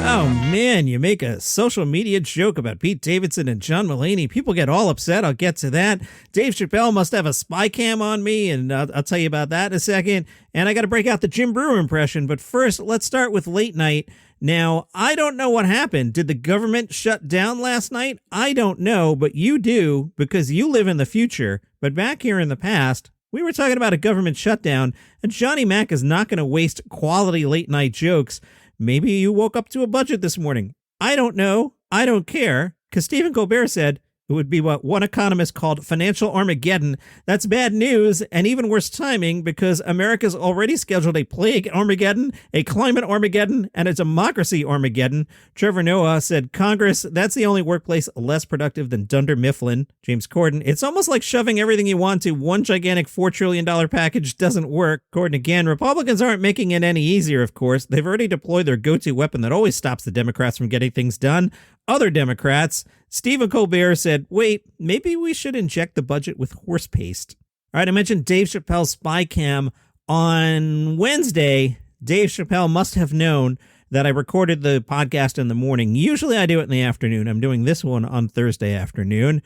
Oh man, you make a social media joke about Pete Davidson and John Mulaney. People get all upset. I'll get to that. Dave Chappelle must have a spy cam on me, and I'll tell you about that in a second. And I got to break out the Jim Breuer impression. But first, let's start with late night. Now, I don't know what happened. Did the government shut down last night? I don't know, but you do because you live in the future. But back here in the past, we were talking about a government shutdown, and Johnny Mac is not going to waste quality late night jokes. Maybe you woke up to a budget this morning. I don't know. I don't care. Because Stephen Colbert said it would be what one economist called financial Armageddon. That's bad news and even worse timing because America's already scheduled a plague Armageddon, a climate Armageddon, and a democracy Armageddon. Trevor Noah said, Congress, that's the only workplace less productive than Dunder Mifflin. James Corden, it's almost like shoving everything you want to one gigantic $4 trillion package doesn't work. Corden again, Republicans aren't making it any easier, of course. They've already deployed their go-to weapon that always stops the Democrats from getting things done. Other Democrats. Stephen Colbert said, wait, maybe we should inject the budget with horse paste. All right, I mentioned Dave Chappelle's spy cam on Wednesday. Dave Chappelle must have known that I recorded the podcast in the morning. Usually I do it in the afternoon. I'm doing this one on Thursday afternoon.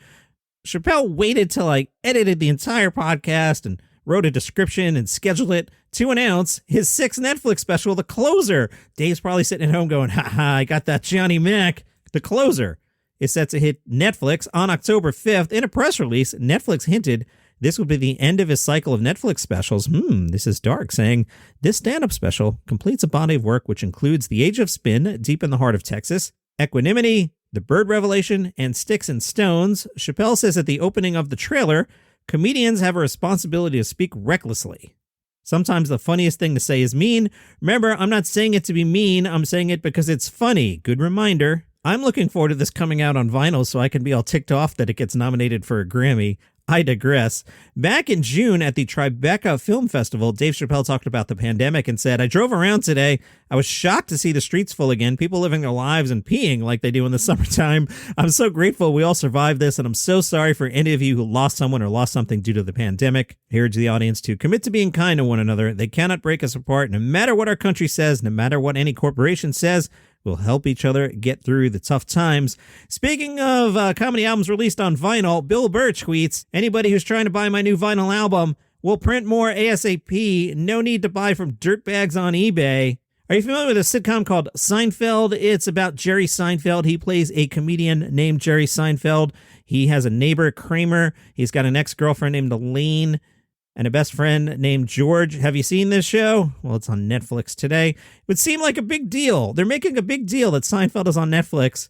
Chappelle waited till I edited the entire podcast and wrote a description and scheduled it to announce his 6th Netflix special, The Closer. Dave's probably sitting at home going, ha, I got that Johnny Mac. The Closer is set to hit Netflix on October 5th. In a press release, Netflix hinted this would be the end of his cycle of Netflix specials. This is dark, saying this stand-up special completes a body of work which includes The Age of Spin, Deep in the Heart of Texas, Equanimity, The Bird Revelation, and Sticks and Stones. Chappelle says at the opening of the trailer, comedians have a responsibility to speak recklessly. Sometimes the funniest thing to say is mean. Remember, I'm not saying it to be mean. I'm saying it because it's funny. Good reminder. I'm looking forward to this coming out on vinyl so I can be all ticked off that it gets nominated for a Grammy. I digress. Back in June at the Tribeca Film Festival, Dave Chappelle talked about the pandemic and said, I drove around today. I was shocked to see the streets full again, people living their lives and peeing like they do in the summertime. I'm so grateful we all survived this, and I'm so sorry for any of you who lost someone or lost something due to the pandemic. I urge the audience to commit to being kind to one another. They cannot break us apart. No matter what our country says, no matter what any corporation says, we'll help each other get through the tough times. Speaking of comedy albums released on vinyl, Bill Burr tweets, anybody who's trying to buy my new vinyl album will print more ASAP. No need to buy from dirtbags on eBay. Are you familiar with a sitcom called Seinfeld? It's about Jerry Seinfeld. He plays a comedian named Jerry Seinfeld. He has a neighbor, Kramer. He's got an ex-girlfriend named Elaine and a best friend named George. Have you seen this show? Well, it's on Netflix today. It would seem like a big deal. They're making a big deal that Seinfeld is on Netflix.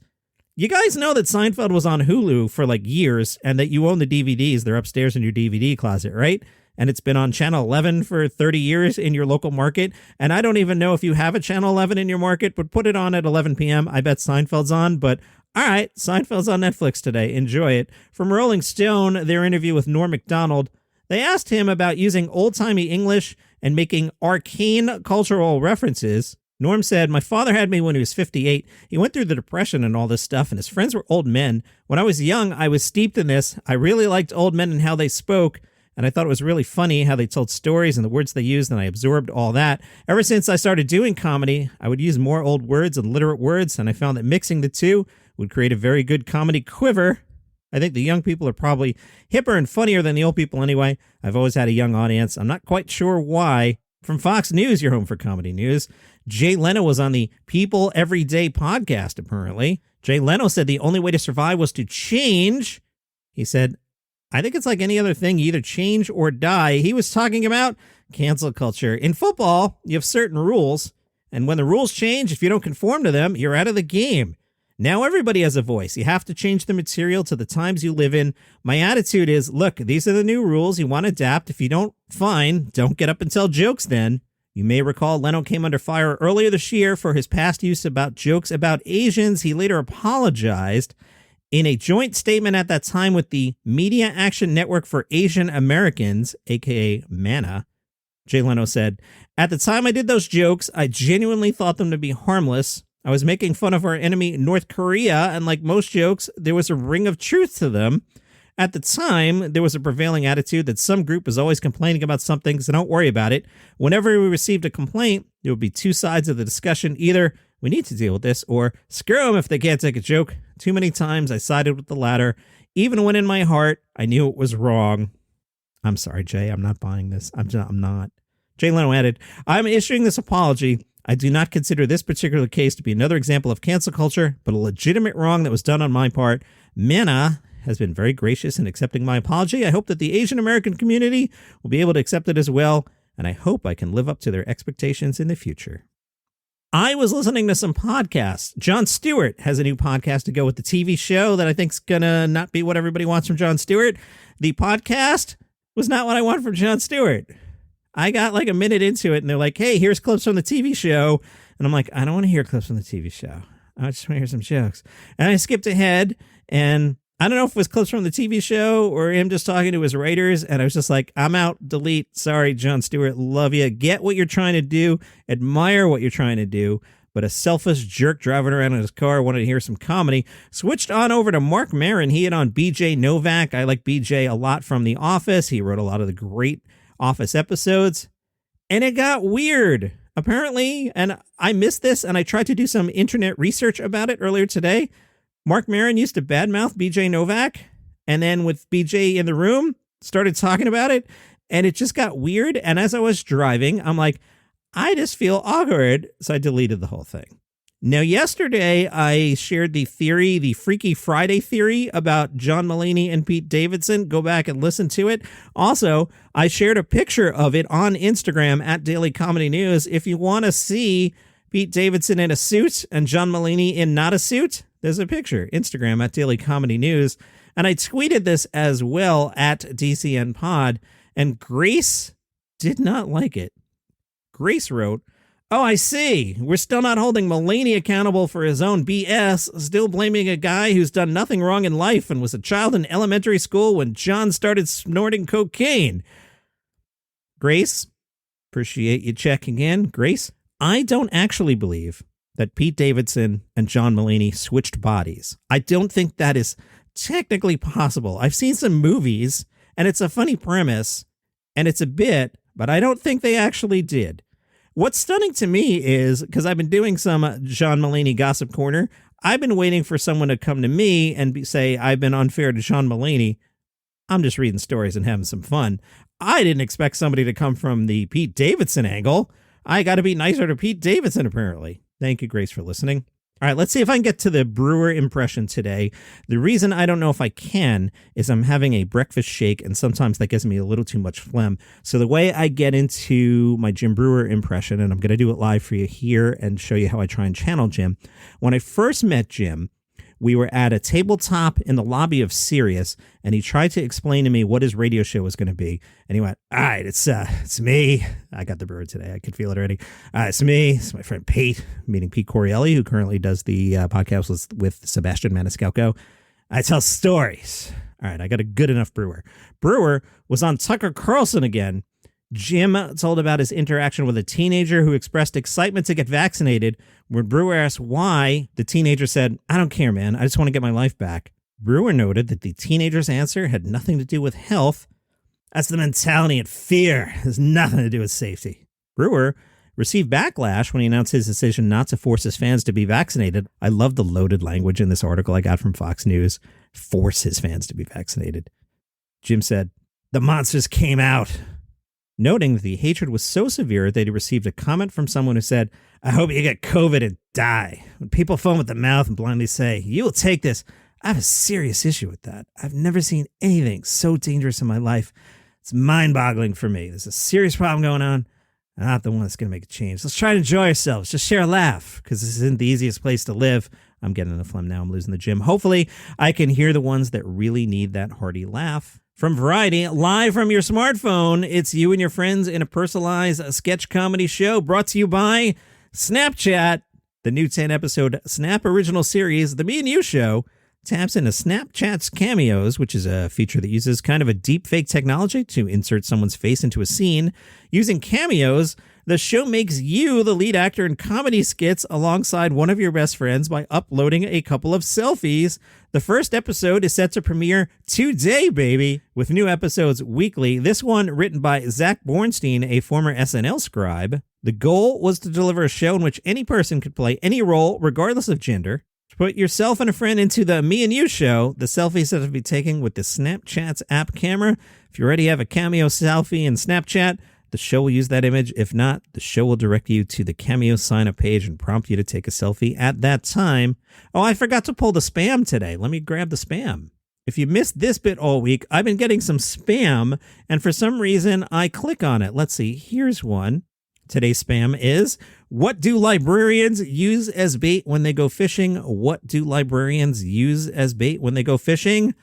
You guys know that Seinfeld was on Hulu for like years and that you own the DVDs. They're upstairs in your DVD closet, right? And it's been on Channel 11 for 30 years in your local market. And I don't even know if you have a Channel 11 in your market, but put it on at 11 p.m. I bet Seinfeld's on, but all right, Seinfeld's on Netflix today. Enjoy it. From Rolling Stone, their interview with Norm Macdonald, they asked him about using old-timey English and making arcane cultural references. Norm said, my father had me when he was 58. He went through the Depression and all this stuff, and his friends were old men. When I was young, I was steeped in this. I really liked old men and how they spoke, and I thought it was really funny how they told stories and the words they used, and I absorbed all that. Ever since I started doing comedy, I would use more old words and literate words, and I found that mixing the two would create a very good comedy quiver. I think the young people are probably hipper and funnier than the old people anyway. I've always had a young audience. I'm not quite sure why. From Fox News, your home for comedy news, Jay Leno was on the People Everyday podcast, apparently. Jay Leno said the only way to survive was to change. He said, I think it's like any other thing. You either change or die. He was talking about cancel culture. In football, you have certain rules, and when the rules change, if you don't conform to them, you're out of the game. Now everybody has a voice. You have to change the material to the times you live in. My attitude is, look, these are the new rules. You want to adapt. If you don't, fine. Don't get up and tell jokes then. You may recall Leno came under fire earlier this year for his past use about jokes about Asians. He later apologized in a joint statement at that time with the Media Action Network for Asian Americans, aka MANA. Jay Leno said, at the time I did those jokes, I genuinely thought them to be harmless. I was making fun of our enemy, North Korea, and like most jokes, there was a ring of truth to them. At the time, there was a prevailing attitude that some group was always complaining about something, so don't worry about it. Whenever we received a complaint, there would be two sides of the discussion. Either We need to deal with this, or screw them if they can't take a joke. Too many times I sided with the latter, even when in my heart I knew it was wrong. I'm sorry, Jay. I'm not buying this. I'm not. Jay Leno added, I'm issuing this apology. I do not consider this particular case to be another example of cancel culture, but a legitimate wrong that was done on my part. Mana has been very gracious in accepting my apology. I hope that the Asian American community will be able to accept it as well, and I hope I can live up to their expectations in the future. I was listening to some podcasts. Jon Stewart has a new podcast to go with the TV show that I think's gonna not be what everybody wants from Jon Stewart. The podcast was not what I want from Jon Stewart. I got like a minute into it and they're like, hey, here's clips from the TV show. And I'm like, I don't want to hear clips from the TV show. I just want to hear some jokes. And I skipped ahead and I don't know if it was clips from the TV show or him just talking to his writers. And I was just like, I'm out, delete. Sorry, Jon Stewart. Love you. Get what you're trying to do. Admire what you're trying to do. But a selfish jerk driving around in his car wanted to hear some comedy. Switched on over to Mark Maron. He had on BJ Novak. I like BJ a lot from The Office. He wrote a lot of the great Office episodes. And it got weird. Apparently, and I missed this, and I tried to do some internet research about it earlier today. Mark Maron used to badmouth BJ Novak, and then with BJ in the room, started talking about it, and it just got weird. And as I was driving, I'm like, I just feel awkward, so I deleted the whole thing. Now, yesterday, I shared the theory, the Freaky Friday theory about John Mulaney and Pete Davidson. Go back and listen to it. Also, I shared a picture of it on Instagram at Daily Comedy News. If you want to see Pete Davidson in a suit and John Mulaney in not a suit, there's a picture. Instagram at Daily Comedy News. And I tweeted this as well at DCN Pod. And Grace did not like it. Grace wrote, oh, I see. We're still not holding Mulaney accountable for his own BS, still blaming a guy who's done nothing wrong in life and was a child in elementary school when John started snorting cocaine. Grace, appreciate you checking in. Grace, I don't actually believe that Pete Davidson and John Mulaney switched bodies. I don't think that is technically possible. I've seen some movies, and it's a funny premise, and it's a bit, but I don't think they actually did. What's stunning to me is, because I've been doing some John Mulaney Gossip Corner, I've been waiting for someone to come to me and say, I've been unfair to John Mulaney. I'm just reading stories and having some fun. I didn't expect somebody to come from the Pete Davidson angle. I got to be nicer to Pete Davidson, apparently. Thank you, Grace, for listening. All right, let's see if I can get to the Breuer impression today. The reason I don't know if I can is I'm having a breakfast shake, and sometimes that gives me a little too much phlegm. So the way I get into my Jim Breuer impression, and I'm going to do it live for you here and show you how I try and channel Jim. When I first met Jim, we were at a tabletop in the lobby of Sirius, and he tried to explain to me what his radio show was going to be. And he went, all right, it's me. I got the Breuer today. I could feel it already. It's me. It's my friend Pete, meaning Pete Corielli, who currently does the podcast with Sebastian Maniscalco. I tell stories. All right, I got a good enough Breuer. Breuer was on Tucker Carlson again. Jim told about his interaction with a teenager who expressed excitement to get vaccinated. When Breuer asked why, the teenager said, I don't care, man. I just want to get my life back. Breuer noted that the teenager's answer had nothing to do with health. That's the mentality and fear. It has nothing to do with safety. Breuer received backlash when he announced his decision not to force his fans to be vaccinated. I love the loaded language in this article I got from Fox News. Force his fans to be vaccinated. Jim said, the monsters came out. Noting that the hatred was so severe that he received a comment from someone who said, I hope you get COVID and die. When people foam at the mouth and blindly say, you will take this, I have a serious issue with that. I've never seen anything so dangerous in my life. It's mind-boggling for me. There's a serious problem going on. I'm not the one that's going to make a change. Let's try to enjoy ourselves. Just share a laugh, because this isn't the easiest place to live. I'm getting the phlegm now. I'm losing the gym. Hopefully, I can hear the ones that really need that hearty laugh. From Variety, live from your smartphone, it's you and your friends in a personalized sketch comedy show brought to you by Snapchat. The new 10-episode Snap original series, The Me and You Show, taps into Snapchat's cameos, which is a feature that uses kind of a deep fake technology to insert someone's face into a scene. Using cameos, The show makes you the lead actor in comedy skits alongside one of your best friends by uploading a couple of selfies. The first episode is set to premiere today, baby, with new episodes weekly. This one written by Zach Bornstein, a former SNL scribe. The goal was to deliver a show in which any person could play any role, regardless of gender. To put yourself and a friend into the Me and You show, the selfies have to be taken with the Snapchat's app camera. If you already have a Cameo selfie in Snapchat, the show will use that image. If not, the show will direct you to the Cameo sign-up page and prompt you to take a selfie at that time. Oh, I forgot to pull the spam today. Let me grab the spam. If you missed this bit all week, I've been getting some spam, and for some reason, I click on it. Let's see. Here's one. Today's spam is, what do librarians use as bait when they go fishing? What do librarians use as bait when they go fishing?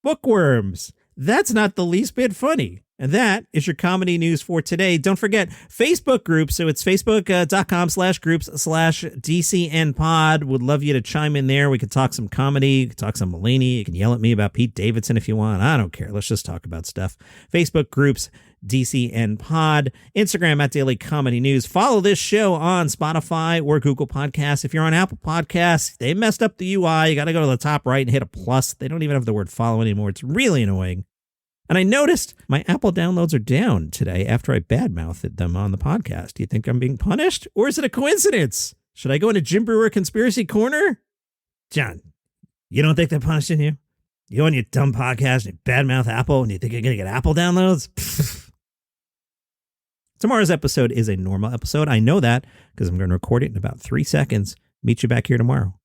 Bookworms. That's not the least bit funny. And that is your comedy news for today. Don't forget Facebook groups. So it's facebook.com/groups/DCNpod. Would love you to chime in there. We could talk some comedy. You could talk some Mulaney. You can yell at me about Pete Davidson if you want. I don't care. Let's just talk about stuff. Facebook groups, DCNpod. Instagram at Daily Comedy News. Follow this show on Spotify or Google Podcasts. If you're on Apple Podcasts, they messed up the UI. You got to go to the top right and hit a plus. They don't even have the word follow anymore. It's really annoying. And I noticed my Apple downloads are down today after I badmouthed them on the podcast. Do you think I'm being punished? Or is it a coincidence? Should I go into Jim Breuer Conspiracy Corner? John, you don't think they're punishing you? You on your dumb podcast and you badmouth Apple and you think you're going to get Apple downloads? Tomorrow's episode is a normal episode. I know that because I'm going to record it in about 3 seconds. Meet you back here tomorrow.